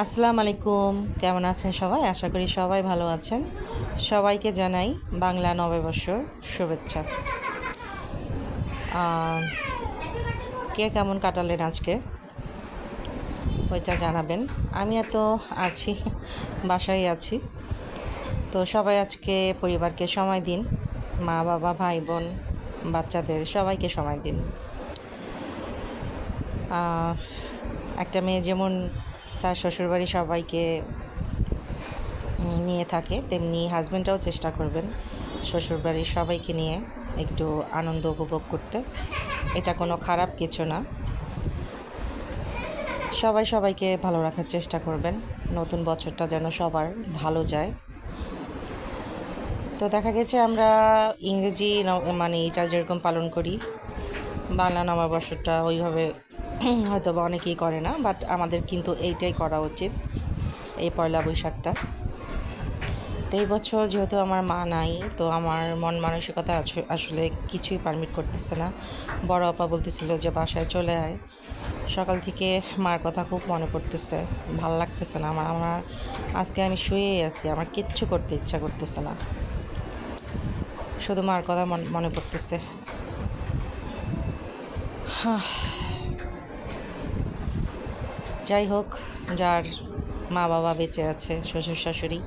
আসসালামু আলাইকুম। কেমন আছেন সবাই? আশা করি সবাই ভালো আছেন। সবাইকে জানাই বাংলা নববর্ষর শুভেচ্ছা। কে কেমন কাটালেন আজকে ওইটা জানাবেন। আমি এত আছি, বাসায় আছি। তো সবাই আজকে পরিবারকে সময় দিন, মা বাবা ভাই বোন বাচ্চাদের সবাইকে সময় দিন। একটা মেয়ে যেমন তার শ্বশুরবাড়ি সবাইকে নিয়ে থাকে, তেমনি হাজব্যান্ডরাও চেষ্টা করবেন শ্বশুরবাড়ির সবাইকে নিয়ে একটু আনন্দ উপভোগ করতে। এটা কোনো খারাপ কিছু না। সবাই সবাইকে ভালো রাখার চেষ্টা করবেন, নতুন বছরটা যেন সবার ভালো যায়। তো দেখা গেছে আমরা ইংরেজি মানে এটা যেরকম পালন করি, বাংলা নববর্ষটা ওইভাবে হয়তো বা অনেকেই করে না, বাট আমাদের কিন্তু এইটাই করা উচিত, এই পয়লা বৈশাখটা। তো এই বছর যেহেতু আমার মা নাই, তো আমার মন মানসিকতা আসলে কিছুই পারমিট করতেছে না। বড় আপা বলতেছিল যে বাসায় চলে আয়। সকাল থেকে মার কথা খুব মনে পড়তেছে, ভাল লাগতেছে না আমার আমার আজকে আমি শুয়েই আছি, আমার কিচ্ছু করতে ইচ্ছা করতেছে না, শুধু মার কথা মনে পড়তেছে। যাই হোক, যার মা বাবা বেঁচে আছে, শ্বশুর শাশুড়ি,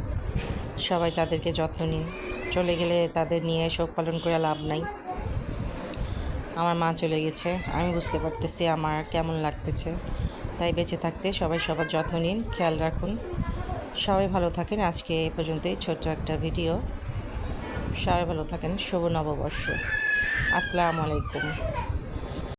সবাই তাদেরকে যত্ন নিন। চলে গেলে তাদের নিয়ে শোক পালন করে লাভ নাই। আমার মা চলে গেছে, আমি বুঝতে পারতেছি আমার কেমন লাগতেছে। তাই বেঁচে থাকতে সবাই সবার যত্ন নিন, খেয়াল রাখুন। সবাই ভালো থাকেন। আজকে এ পর্যন্তই ছোট্ট একটা ভিডিও। সবাই ভালো থাকেন। শুভ নববর্ষ। আসসালামু আলাইকুম।